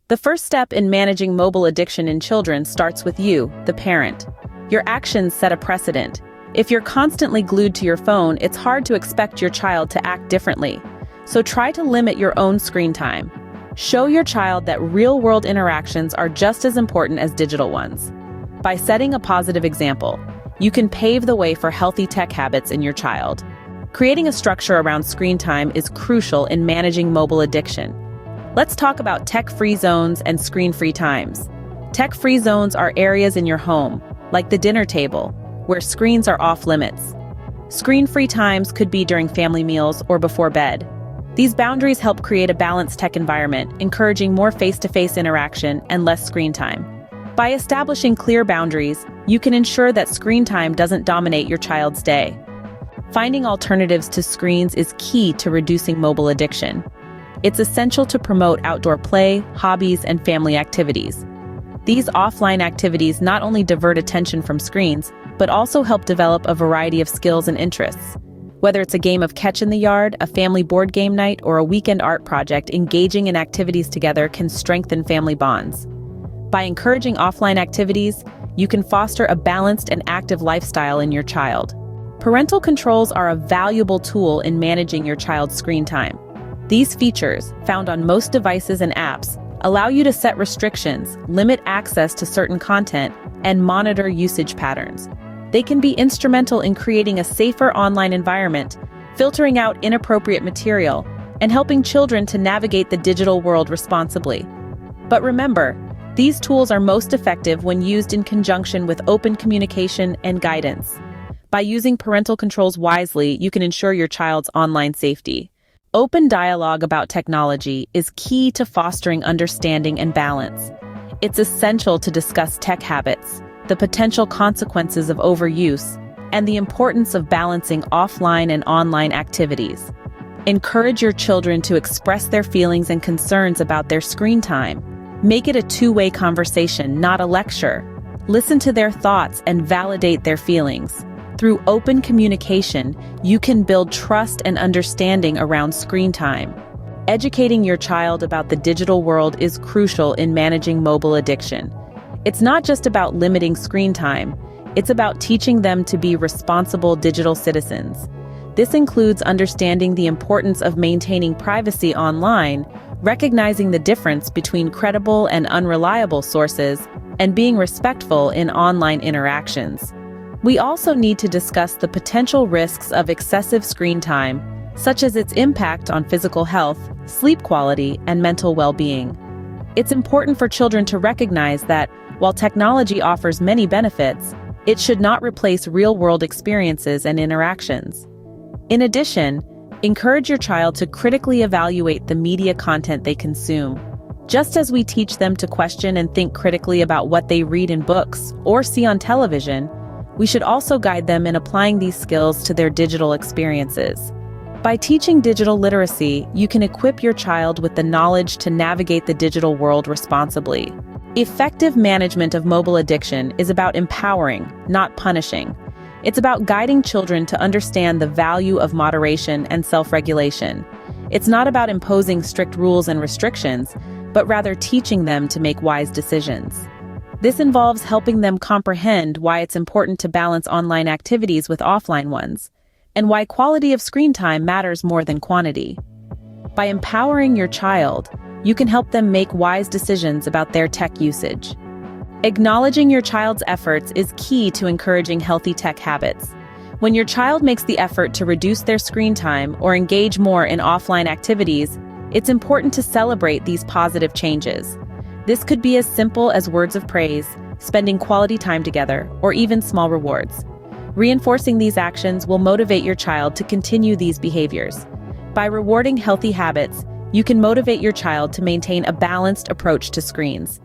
The first step in managing mobile addiction in children starts with you, the parent. Your actions set a precedent. If you're constantly glued to your phone, it's hard to expect your child to act differently. So try to limit your own screen time. Show your child that real-world interactions are just as important as digital ones. By setting a positive example, you can pave the way for healthy tech habits in your child. Creating a structure around screen time is crucial in managing mobile addiction. Let's talk about tech-free zones and screen-free times. Tech-free zones are areas in your home, like the dinner table, where screens are off-limits. Screen-free times could be during family meals or before bed. These boundaries help create a balanced tech environment, encouraging more face-to-face interaction and less screen time. By establishing clear boundaries, you can ensure that screen time doesn't dominate your child's day. Finding alternatives to screens is key to reducing mobile addiction. It's essential to promote outdoor play, hobbies, and family activities. These offline activities not only divert attention from screens, but also help develop a variety of skills and interests. Whether it's a game of catch in the yard, a family board game night, or a weekend art project, engaging in activities together can strengthen family bonds. By encouraging offline activities, you can foster a balanced and active lifestyle in your child. Parental controls are a valuable tool in managing your child's screen time. These features, found on most devices and apps, allow you to set restrictions, limit access to certain content, and monitor usage patterns. They can be instrumental in creating a safer online environment, filtering out inappropriate material, and helping children to navigate the digital world responsibly. But remember, these tools are most effective when used in conjunction with open communication and guidance. By using parental controls wisely, you can ensure your child's online safety. Open dialogue about technology is key to fostering understanding and balance. It's essential to discuss tech habits, the potential consequences of overuse, and the importance of balancing offline and online activities. Encourage your children to express their feelings and concerns about their screen time. Make it a two-way conversation, not a lecture. Listen to their thoughts and validate their feelings. Through open communication, you can build trust and understanding around screen time. Educating your child about the digital world is crucial in managing mobile addiction. It's not just about limiting screen time, it's about teaching them to be responsible digital citizens. This includes understanding the importance of maintaining privacy online, recognizing the difference between credible and unreliable sources, and being respectful in online interactions. We also need to discuss the potential risks of excessive screen time, such as its impact on physical health, sleep quality, and mental well-being. It's important for children to recognize that, while technology offers many benefits, it should not replace real-world experiences and interactions. In addition, encourage your child to critically evaluate the media content they consume. Just as we teach them to question and think critically about what they read in books or see on television, we should also guide them in applying these skills to their digital experiences. By teaching digital literacy, you can equip your child with the knowledge to navigate the digital world responsibly. Effective management of mobile addiction is about empowering, not punishing. It's about guiding children to understand the value of moderation and self-regulation. It's not about imposing strict rules and restrictions, but rather teaching them to make wise decisions. This involves helping them comprehend why it's important to balance online activities with offline ones, and why quality of screen time matters more than quantity. By empowering your child, you can help them make wise decisions about their tech usage. Acknowledging your child's efforts is key to encouraging healthy tech habits. When your child makes the effort to reduce their screen time or engage more in offline activities, it's important to celebrate these positive changes. This could be as simple as words of praise, spending quality time together, or even small rewards. Reinforcing these actions will motivate your child to continue these behaviors. By rewarding healthy habits, you can motivate your child to maintain a balanced approach to screens.